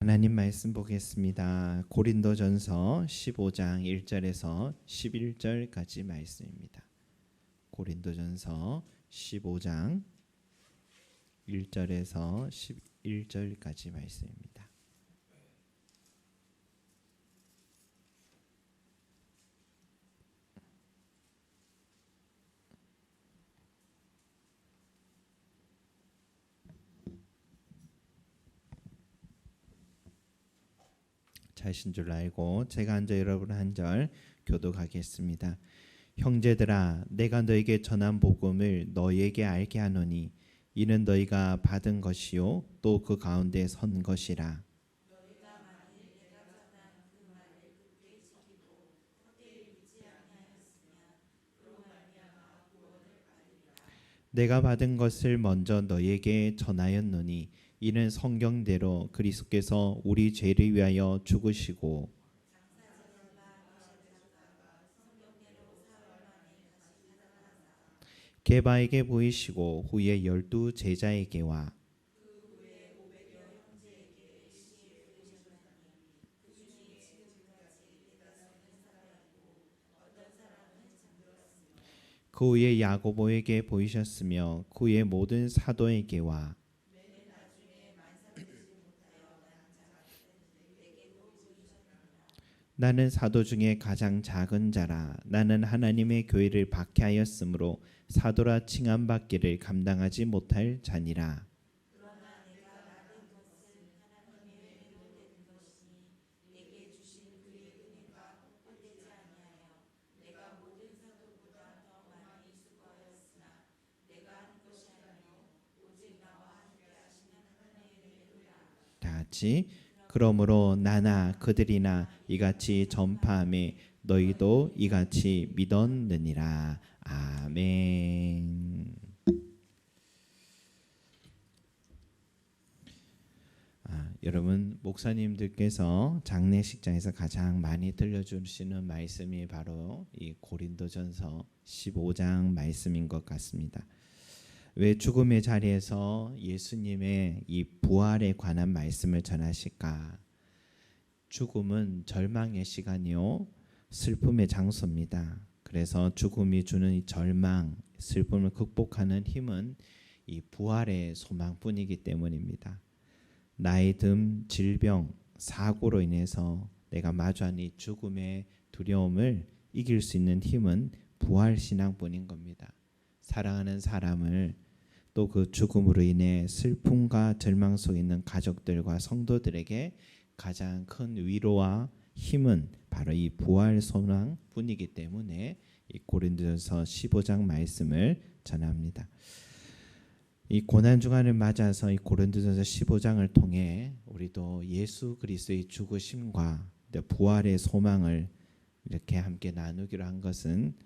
하나님 말씀 보겠습니다. 고린도전서 15장 1절에서 11절까지 말씀입니다. 고린도전서 15장 1절에서 11절까지 말씀입니다. 자신 줄 알고 제가 앉아 여러분 한 절 교독하겠습니다. 형제들아, 내가 너에게 전한 복음을 너희에게 알게 하노니 이는 너희가 받은 것이요 또 그 가운데 선 것이라. 내가 받은 것을 먼저 너희에게 전하였노니 이는 성경대로 그리스도께서 우리 죄를 위하여 죽으시고 게바에게 보이시고 후에 12 제자에게와 그 후에 야고보에게 보이셨으며 그 후에 모든 사도에게와 나는 사도 중에 가장 작은 자라. 나는 하나님의 교회를 박해하였으므로 사도라 칭함받기를 감당하지 못할 자니라. 다 같이 그러므로 나나 그들이나 이같이 전파함에 너희도 이같이 믿었느니라. 아멘. 여러분, 목사님들께서 장례식장에서 가장 많이 들려주시는 말씀이 바로 이 고린도전서 15장 말씀인 것 같습니다. 왜 죽음의 자리에서 예수님의 이 부활에 관한 말씀을 전하실까? 죽음은 절망의 시간이요 슬픔의 장소입니다. 그래서 죽음이 주는 이 절망, 슬픔을 극복하는 힘은 이 부활의 소망뿐이기 때문입니다. 나이 듦, 질병, 사고로 인해서 내가 마주한 이 죽음의 두려움을 이길 수 있는 힘은 부활신앙뿐인 겁니다. 사랑하는 사람을 또 그 죽음으로 인해 슬픔과 절망 속에 있는 가족들과 성도들에게 가장 큰 위로와 힘은 바로 이 부활 소망뿐이기 때문에 이 고린도전서 15장 말씀을 전합니다. 이 고난 주간을 맞아서 이 고린도전서 15장을 통해 우리도 예수 그리스도의 죽으심과 부활의 소망을 이렇게 함께 나누기로 한 것은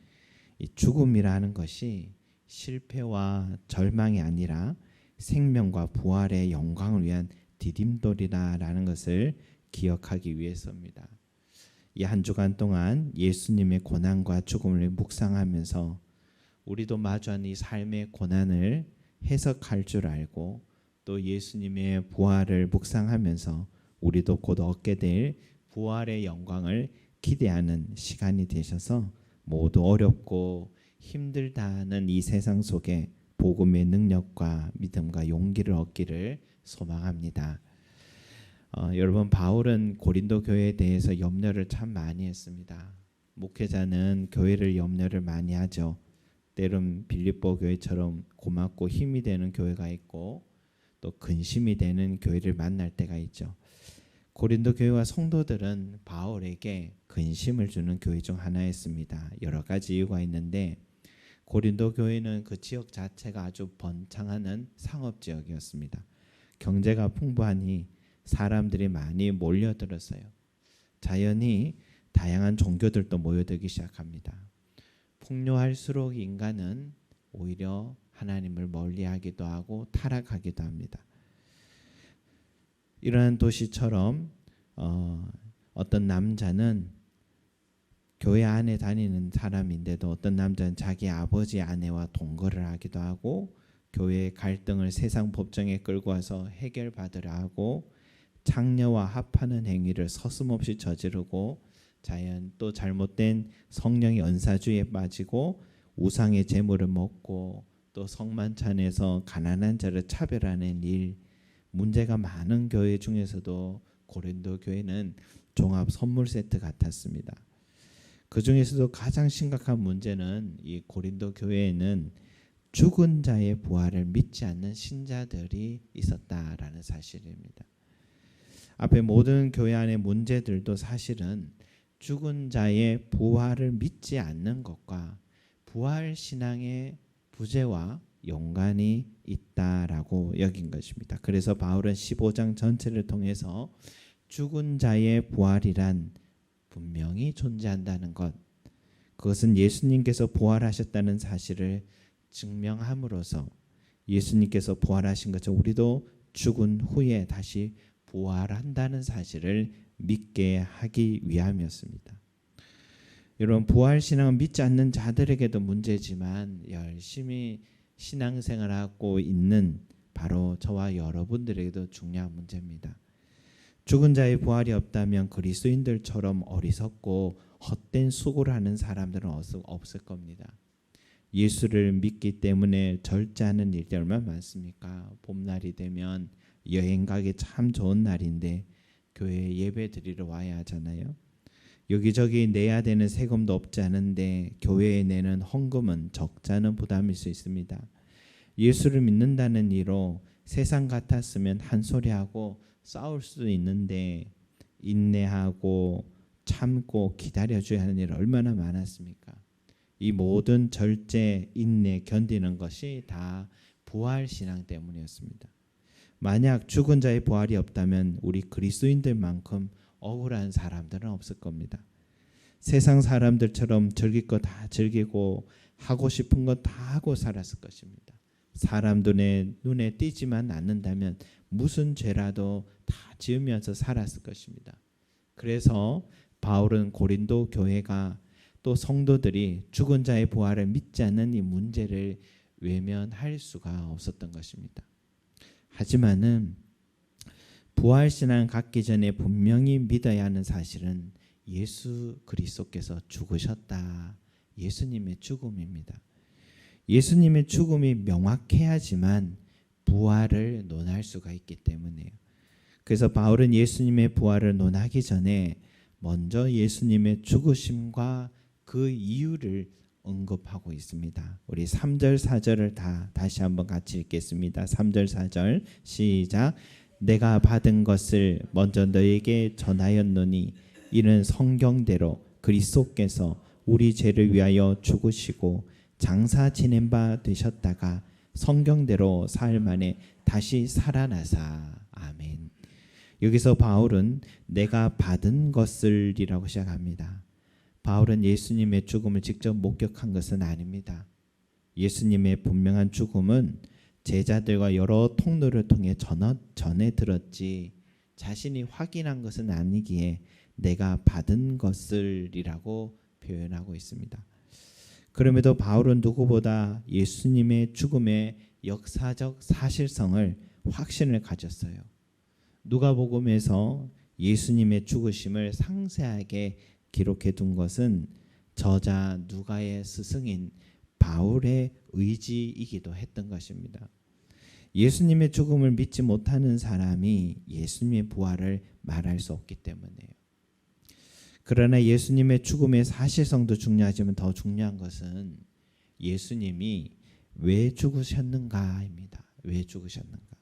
이 죽음이라는 것이 실패와 절망이 아니라 생명과 부활의 영광을 위한 디딤돌이라는 것을 기억하기 위해서입니다. 이 한 주간 동안 예수님의 고난과 죽음을 묵상하면서 우리도 마주한 이 삶의 고난을 해석할 줄 알고 또 예수님의 부활을 묵상하면서 우리도 곧 얻게 될 부활의 영광을 기대하는 시간이 되셔서 모두 어렵고 힘들다는 이 세상 속에 복음의 능력과 믿음과 용기를 얻기를 소망합니다. 여러분, 바울은 고린도 교회에 대해서 염려를 참 많이 했습니다. 목회자는 교회를 염려를 많이 하죠. 때론 빌립보 교회처럼 고맙고 힘이 되는 교회가 있고 또 근심이 되는 교회를 만날 때가 있죠. 고린도 교회와 성도들은 바울에게 근심을 주는 교회 중 하나였습니다. 여러 가지 이유가 있는데 고린도 교회는 그 지역 자체가 아주 번창하는 상업지역이었습니다. 경제가 풍부하니 사람들이 많이 몰려들었어요. 자연히 다양한 종교들도 모여들기 시작합니다. 풍요할수록 인간은 오히려 하나님을 멀리하기도 하고 타락하기도 합니다. 이러한 도시처럼 어떤 남자는 교회 안에 다니는 사람인데도 어떤 남자는 자기 아버지 아내와 동거를 하기도 하고 교회의 갈등을 세상 법정에 끌고 와서 해결받으려 하고 창녀와 합하는 행위를 서슴없이 저지르고 자연 또 잘못된 성령의 은사주의에 빠지고 우상의 제물을 먹고 또 성만찬에서 가난한 자를 차별하는 일, 문제가 많은 교회 중에서도 고린도 교회는 종합 선물 세트 같았습니다. 그 중에서도 가장 심각한 문제는 이 고린도 교회에는 죽은 자의 부활을 믿지 않는 신자들이 있었다라는 사실입니다. 앞에 모든 교회 안의 문제들도 사실은 죽은 자의 부활을 믿지 않는 것과 부활 신앙의 부재와 연관이 있다라고 여긴 것입니다. 그래서 바울은 15장 전체를 통해서 죽은 자의 부활이란 분명히 존재한다는 것, 그것은 예수님께서 부활하셨다는 사실을 증명함으로써 예수님께서 부활하신 것처럼 우리도 죽은 후에 다시 부활한다는 사실을 믿게 하기 위함이었습니다. 여러분, 부활신앙은 믿지 않는 자들에게도 문제지만 열심히 신앙생활하고 있는 바로 저와 여러분들에게도 중요한 문제입니다. 죽은 자의 부활이 없다면 그리스도인들처럼 어리석고 헛된 수고를 하는 사람들은 없을 겁니다. 예수를 믿기 때문에 절제하는 일들이 얼마나 많습니까? 봄날이 되면 여행 가기 참 좋은 날인데 교회에 예배 드리러 와야 하잖아요. 여기저기 내야 되는 세금도 없지 않은데 교회에 내는 헌금은 적지 않은 부담일 수 있습니다. 예수를 믿는다는 이유로 세상 같았으면 한 소리하고 싸울 수도 있는데 인내하고 참고 기다려줘야 하는 일 얼마나 많았습니까? 이 모든 절제, 인내, 견디는 것이 다 부활신앙 때문이었습니다. 만약 죽은 자의 부활이 없다면 우리 그리스도인들만큼 억울한 사람들은 없을 겁니다. 세상 사람들처럼 즐길 거 다 즐기고 하고 싶은 거 다 하고 살았을 것입니다. 사람들의 눈에 띄지만 않는다면 무슨 죄라도 다 지으면서 살았을 것입니다. 그래서 바울은 고린도 교회가 또 성도들이 죽은 자의 부활을 믿지 않는 이 문제를 외면할 수가 없었던 것입니다. 하지만은 부활신앙을 갖기 전에 분명히 믿어야 하는 사실은 예수 그리스도께서 죽으셨다. 예수님의 죽음입니다. 예수님의 죽음이 명확해야지만 부활을 논할 수가 있기 때문이에요. 그래서 바울은 예수님의 부활을 논하기 전에 먼저 예수님의 죽으심과 그 이유를 언급하고 있습니다. 우리 3절 4절을 다시 한번 같이 읽겠습니다. 3절 4절 시작. 내가 받은 것을 먼저 너에게 전하였노니 이는 성경대로 그리스도께서 우리 죄를 위하여 죽으시고 장사 지낸 바 되셨다가 성경대로 사흘 만에 다시 살아나사. 아멘. 여기서 바울은 내가 받은 것을이라고 시작합니다. 바울은 예수님의 죽음을 직접 목격한 것은 아닙니다. 예수님의 분명한 죽음은 제자들과 여러 통로를 통해 전해 들었지 자신이 확인한 것은 아니기에 내가 받은 것을이라고 표현하고 있습니다. 그럼에도 바울은 누구보다 예수님의 죽음의 역사적 사실성을 확신을 가졌어요. 누가복음에서 예수님의 죽으심을 상세하게 기록해 둔 것은 저자 누가의 스승인 바울의 의지이기도 했던 것입니다. 예수님의 죽음을 믿지 못하는 사람이 예수님의 부활을 말할 수 없기 때문이에요. 그러나 예수님의 죽음의 사실성도 중요하지만 더 중요한 것은 예수님이 왜 죽으셨는가입니다. 왜 죽으셨는가?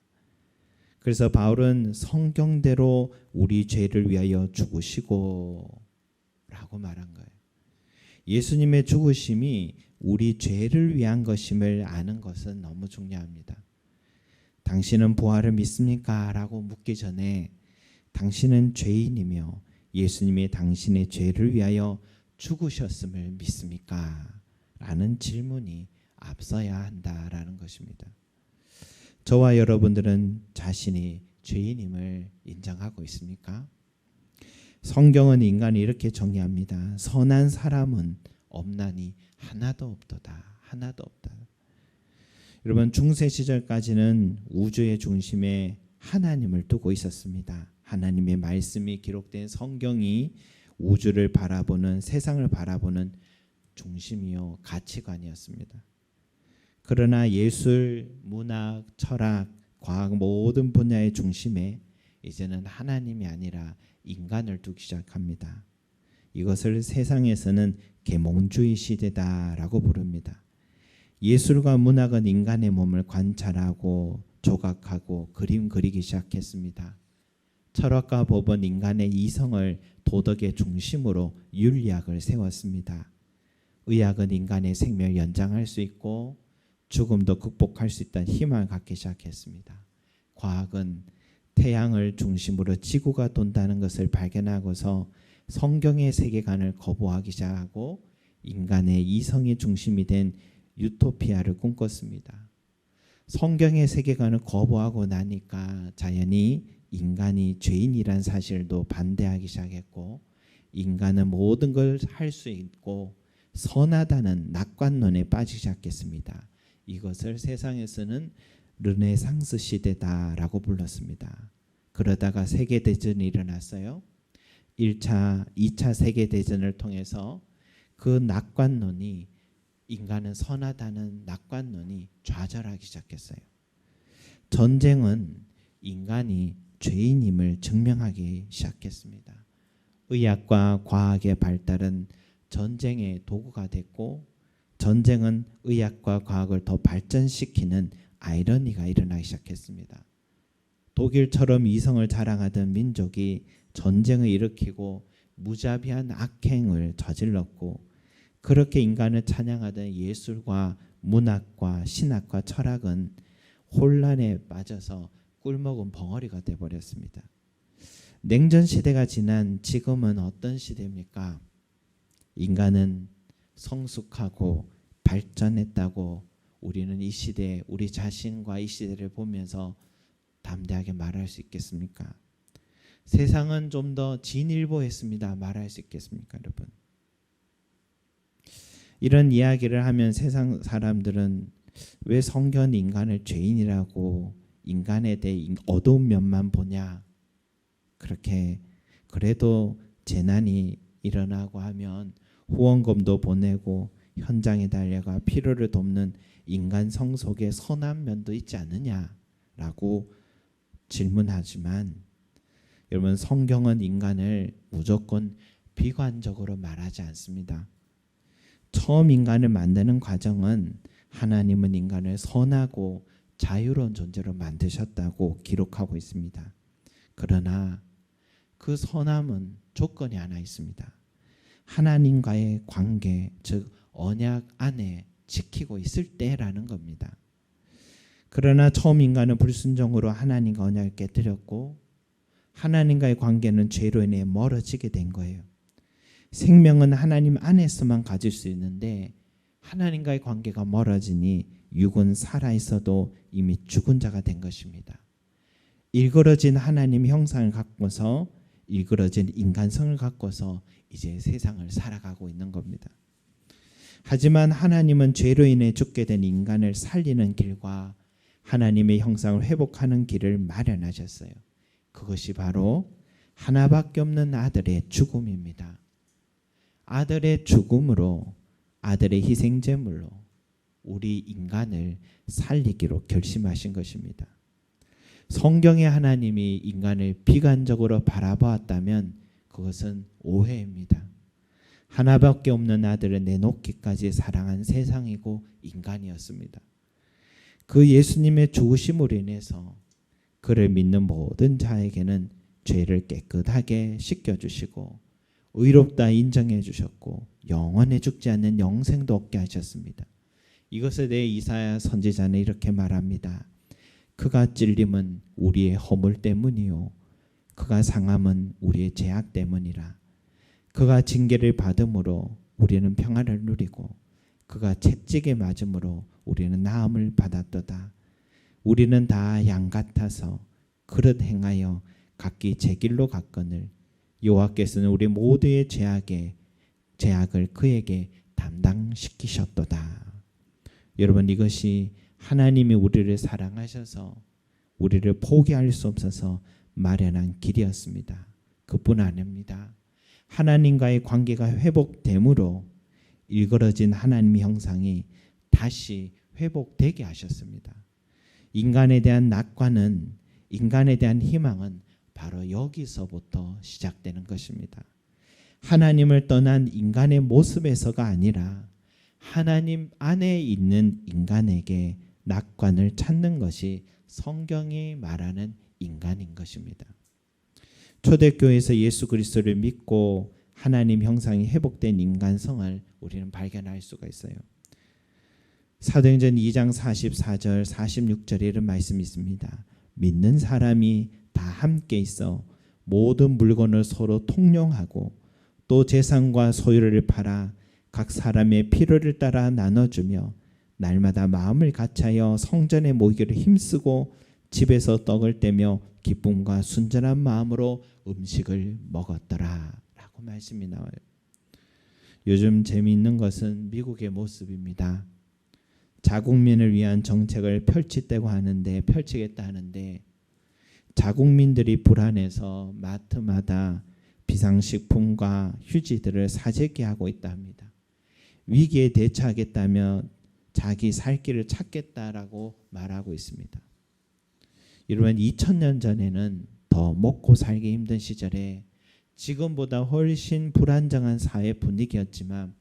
그래서 바울은 성경대로 우리 죄를 위하여 죽으시고 라고 말한 거예요. 예수님의 죽으심이 우리 죄를 위한 것임을 아는 것은 너무 중요합니다. 당신은 부활을 믿습니까? 라고 묻기 전에 당신은 죄인이며 예수님이 당신의 죄를 위하여 죽으셨음을 믿습니까? 라는 질문이 앞서야 한다라는 것입니다. 저와 여러분들은 자신이 죄인임을 인정하고 있습니까? 성경은 인간이 이렇게 정의합니다. 선한 사람은 없나니 하나도 없도다. 하나도 없다. 여러분, 중세 시절까지는 우주의 중심에 하나님을 두고 있었습니다. 하나님의 말씀이 기록된 성경이 우주를 바라보는, 세상을 바라보는 중심이요 가치관이었습니다. 그러나 예술, 문학, 철학, 과학 모든 분야의 중심에 이제는 하나님이 아니라 인간을 두기 시작합니다. 이것을 세상에서는 계몽주의 시대다라고 부릅니다. 예술과 문학은 인간의 몸을 관찰하고 조각하고 그림 그리기 시작했습니다. 철학과 법은 인간의 이성을 도덕의 중심으로 윤리학을 세웠습니다. 의학은 인간의 생명을 연장할 수 있고 죽음도 극복할 수 있다는 희망을 갖기 시작했습니다. 과학은 태양을 중심으로 지구가 돈다는 것을 발견하고서 성경의 세계관을 거부하기 시작하고 인간의 이성이 중심이 된 유토피아를 꿈꿨습니다. 성경의 세계관을 거부하고 나니까 자연히 인간이 죄인이란 사실도 반대하기 시작했고 인간은 모든 걸 할 수 있고 선하다는 낙관론에 빠지기 시작했습니다. 이것을 세상에서는 르네상스 시대다라고 불렀습니다. 그러다가 세계대전이 일어났어요. 1차, 2차 세계대전을 통해서 그 낙관론이 인간은 선하다는 낙관론이 좌절하기 시작했어요. 전쟁은 인간이 죄인임을 증명하기 시작했습니다. 의학과 과학의 발달은 전쟁의 도구가 됐고 전쟁은 의학과 과학을 더 발전시키는 아이러니가 일어나기 시작했습니다. 독일처럼 이성을 자랑하던 민족이 전쟁을 일으키고 무자비한 악행을 저질렀고 그렇게 인간을 찬양하던 예술과 문학과 신학과 철학은 혼란에 빠져서 꿀먹은 벙어리가 되어버렸습니다. 냉전 시대가 지난 지금은 어떤 시대입니까? 인간은 성숙하고 발전했다고 우리는 이 시대, 우리 자신과 이 시대를 보면서 담대하게 말할 수 있겠습니까? 세상은 좀 더 진일보했습니다. 말할 수 있겠습니까, 여러분? 이런 이야기를 하면 세상 사람들은 왜 성경은 인간을 죄인이라고 인간에 대해 어두운 면만 보냐? 그렇게 그래도 재난이 일어나고 하면 후원금도 보내고 현장에 달려가 필요를 돕는 인간 성 속에 선한 면도 있지 않느냐라고 질문하지만 여러분 성경은 인간을 무조건 비관적으로 말하지 않습니다. 처음 인간을 만드는 과정은 하나님은 인간을 선하고 자유로운 존재로 만드셨다고 기록하고 있습니다. 그러나 그 선함은 조건이 하나 있습니다. 하나님과의 관계, 즉 언약 안에 지키고 있을 때라는 겁니다. 그러나 처음 인간은 불순종으로 하나님과 언약을 깨뜨렸고 하나님과의 관계는 죄로 인해 멀어지게 된 거예요. 생명은 하나님 안에서만 가질 수 있는데 하나님과의 관계가 멀어지니 육은 살아있어도 이미 죽은 자가 된 것입니다. 일그러진 하나님 형상을 갖고서 일그러진 인간성을 갖고서 이제 세상을 살아가고 있는 겁니다. 하지만 하나님은 죄로 인해 죽게 된 인간을 살리는 길과 하나님의 형상을 회복하는 길을 마련하셨어요. 그것이 바로 하나밖에 없는 아들의 죽음입니다. 아들의 죽음으로 아들의 희생제물로 우리 인간을 살리기로 결심하신 것입니다. 성경의 하나님이 인간을 비관적으로 바라보았다면 그것은 오해입니다. 하나밖에 없는 아들을 내놓기까지 사랑한 세상이고 인간이었습니다. 그 예수님의 죽으심으로 인해서 그를 믿는 모든 자에게는 죄를 깨끗하게 씻겨주시고 의롭다 인정해 주셨고 영원히 죽지 않는 영생도 얻게 하셨습니다. 이것에 대해 이사야 선지자는 이렇게 말합니다. 그가 찔림은 우리의 허물 때문이요 그가 상함은 우리의 죄악 때문이라. 그가 징계를 받음으로 우리는 평안을 누리고 그가 채찍에 맞음으로 우리는 나음을 받았도다. 우리는 다 양 같아서 그릇 행하여 각기 제 길로 갔거늘 여호와께서는 우리 모두의 죄악을 그에게 담당시키셨도다. 여러분 이것이 하나님이 우리를 사랑하셔서 우리를 포기할 수 없어서 마련한 길이었습니다. 그뿐 아닙니다. 하나님과의 관계가 회복됨으로 일그러진 하나님의 형상이 다시 회복되게 하셨습니다. 인간에 대한 낙관은, 인간에 대한 희망은 바로 여기서부터 시작되는 것입니다. 하나님을 떠난 인간의 모습에서가 아니라 하나님 안에 있는 인간에게 낙관을 찾는 것이 성경이 말하는 인간인 것입니다. 초대교회에서 예수 그리스도를 믿고 하나님 형상이 회복된 인간성을 우리는 발견할 수가 있어요. 사도행전 2장 44절 46절에 이런 말씀이 있습니다. 믿는 사람이 다 함께 있어 모든 물건을 서로 통용하고 또 재산과 소유를 팔아 각 사람의 필요를 따라 나눠주며 날마다 마음을 같이하여 성전에 모이기를 힘쓰고 집에서 떡을 떼며 기쁨과 순전한 마음으로 음식을 먹었더라 라고 말씀이 나와요. 요즘 재미있는 것은 미국의 모습입니다. 자국민을 위한 정책을 펼치겠다 하는데 자국민들이 불안해서 마트마다 비상식품과 휴지들을 사재기 하고 있다 합니다. 위기에 대처하겠다며 자기 살 길을 찾겠다라고 말하고 있습니다. 여러분 2000년 전에는 더 먹고 살기 힘든 시절에 지금보다 훨씬 불안정한 사회 분위기였지만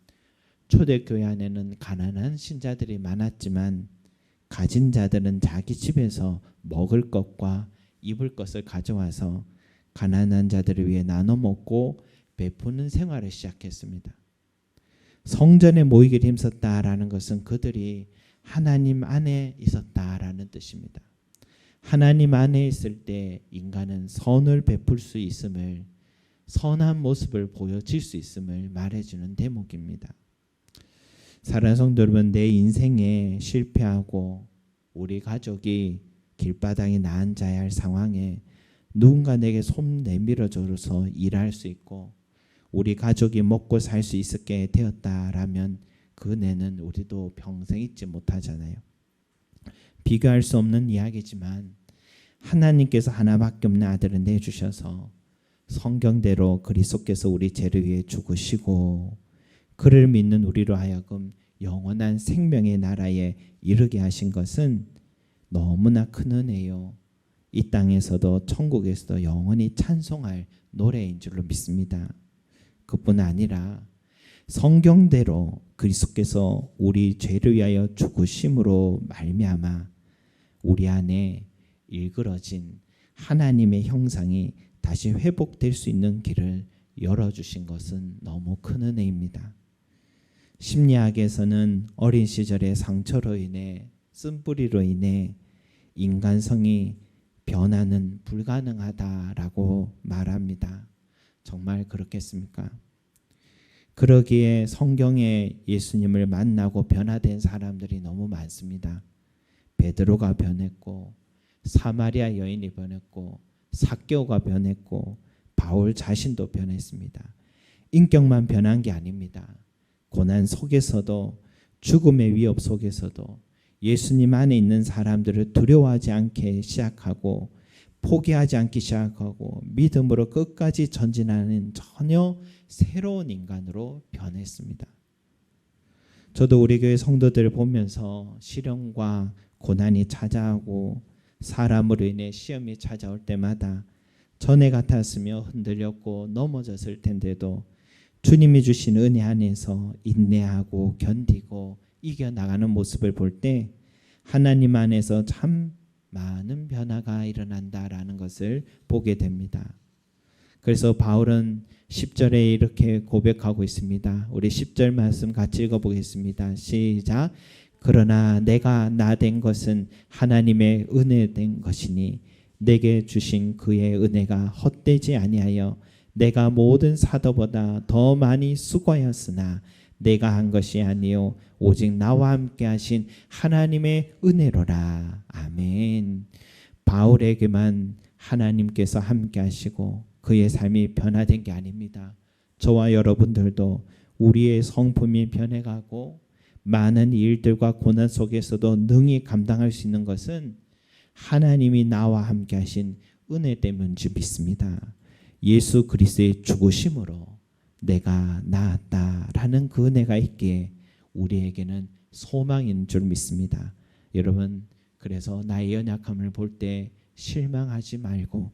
초대교회 안에는 가난한 신자들이 많았지만 가진 자들은 자기 집에서 먹을 것과 입을 것을 가져와서 가난한 자들을 위해 나눠 먹고 베푸는 생활을 시작했습니다. 성전에 모이기를 힘썼다라는 것은 그들이 하나님 안에 있었다라는 뜻입니다. 하나님 안에 있을 때 인간은 선을 베풀 수 있음을, 선한 모습을 보여질 수 있음을 말해주는 대목입니다. 사랑하는 성도 여러분, 내 인생에 실패하고 우리 가족이 길바닥에 나앉아야 할 상황에 누군가 내게 손 내밀어줘서 일할 수 있고 우리 가족이 먹고 살 수 있게 되었다라면 그 은혜는 우리도 평생 잊지 못하잖아요. 비교할 수 없는 이야기지만 하나님께서 하나밖에 없는 아들을 내주셔서 성경대로 그리스도께서 우리 죄를 위해 죽으시고 그를 믿는 우리로 하여금 영원한 생명의 나라에 이르게 하신 것은 너무나 큰 은혜요. 이 땅에서도 천국에서도 영원히 찬송할 노래인 줄로 믿습니다. 그뿐 아니라 성경대로 그리스도께서 우리 죄를 위하여 죽으심으로 말미암아 우리 안에 일그러진 하나님의 형상이 다시 회복될 수 있는 길을 열어주신 것은 너무 큰 은혜입니다. 심리학에서는 어린 시절의 상처로 인해 쓴뿌리로 인해 인간성이 변화는 불가능하다라고 말합니다. 정말 그렇겠습니까? 그러기에 성경에 예수님을 만나고 변화된 사람들이 너무 많습니다. 베드로가 변했고 사마리아 여인이 변했고 삭개오가 변했고 바울 자신도 변했습니다. 인격만 변한 게 아닙니다. 고난 속에서도 죽음의 위협 속에서도 예수님 안에 있는 사람들을 두려워하지 않게 시작하고 포기하지 않기 시작하고 믿음으로 끝까지 전진하는 전혀 새로운 인간으로 변했습니다. 저도 우리 교회 성도들을 보면서 시련과 고난이 찾아오고 사람으로 인해 시험이 찾아올 때마다 전에 같았으며 흔들렸고 넘어졌을 텐데도 주님이 주신 은혜 안에서 인내하고 견디고 이겨나가는 모습을 볼 때 하나님 안에서 참 많은 변화가 일어난다라는 것을 보게 됩니다. 그래서 바울은 10절에 이렇게 고백하고 있습니다. 우리 10절 말씀 같이 읽어보겠습니다. 시작. 그러나 내가 나 된 것은 하나님의 은혜 된 것이니 내게 주신 그의 은혜가 헛되지 아니하여 내가 모든 사도보다 더 많이 수고하였으나 내가 한 것이 아니요 오직 나와 함께 하신 하나님의 은혜로라. 아멘. 바울에게만 하나님께서 함께 하시고 그의 삶이 변화된 게 아닙니다. 저와 여러분들도 우리의 성품이 변해가고 많은 일들과 고난 속에서도 능히 감당할 수 있는 것은 하나님이 나와 함께 하신 은혜 때문인 줄 믿습니다. 예수 그리스도의 죽으심으로 내가 나았다라는 그 은혜가 있기에 우리에게는 소망인 줄 믿습니다. 여러분, 그래서 나의 연약함을 볼 때 실망하지 말고,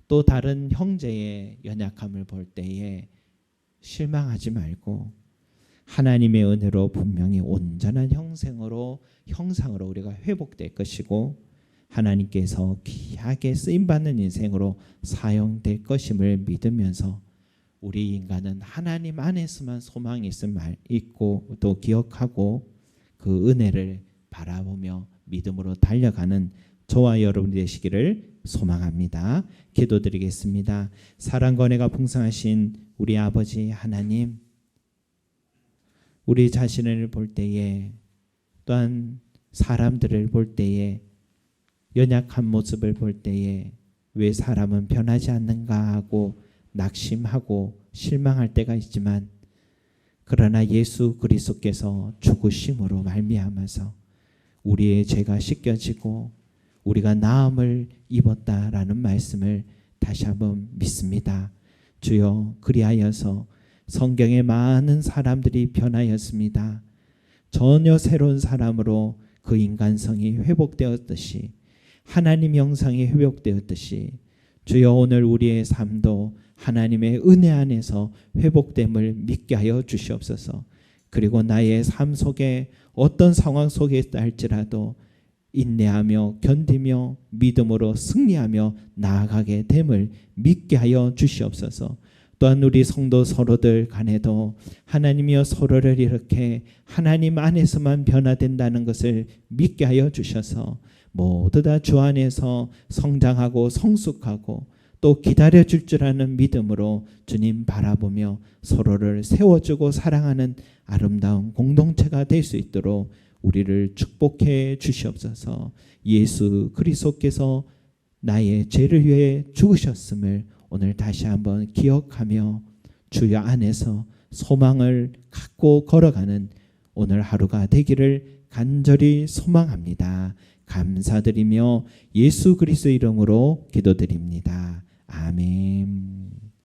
또 다른 형제의 연약함을 볼 때에 실망하지 말고, 하나님의 은혜로 분명히 온전한 형상으로 우리가 회복될 것이고, 하나님께서 귀하게 쓰임받는 인생으로 사용될 것임을 믿으면서 우리 인간은 하나님 안에서만 소망이 있고 또 기억하고 그 은혜를 바라보며 믿음으로 달려가는 저와 여러분이 되시기를 소망합니다. 기도드리겠습니다. 사랑과 은혜가 풍성하신 우리 아버지 하나님, 우리 자신을 볼 때에 또한 사람들을 볼 때에 연약한 모습을 볼 때에 왜 사람은 변하지 않는가 하고 낙심하고 실망할 때가 있지만, 그러나 예수 그리스도께서 죽으심으로 말미암아서 우리의 죄가 씻겨지고 우리가 나음을 입었다라는 말씀을 다시 한번 믿습니다. 주여, 그리하여서 성경에 많은 사람들이 변하였습니다. 전혀 새로운 사람으로 그 인간성이 회복되었듯이, 하나님 형상이 회복되었듯이 주여 오늘 우리의 삶도 하나님의 은혜 안에서 회복됨을 믿게 하여 주시옵소서. 그리고 나의 삶 속에 어떤 상황 속에 있다 할지라도 인내하며 견디며 믿음으로 승리하며 나아가게 됨을 믿게 하여 주시옵소서. 또한 우리 성도 서로들 간에도 하나님이여 서로를 이렇게 하나님 안에서만 변화된다는 것을 믿게 하여 주셔서 모두 다 주 안에서 성장하고 성숙하고 또 기다려줄 줄 아는 믿음으로 주님 바라보며 서로를 세워주고 사랑하는 아름다운 공동체가 될 수 있도록 우리를 축복해 주시옵소서. 예수 그리스도께서 나의 죄를 위해 죽으셨음을 오늘 다시 한번 기억하며 주여 안에서 소망을 갖고 걸어가는 오늘 하루가 되기를 간절히 소망합니다. 감사드리며 예수 그리스도 이름으로 기도드립니다. 아멘.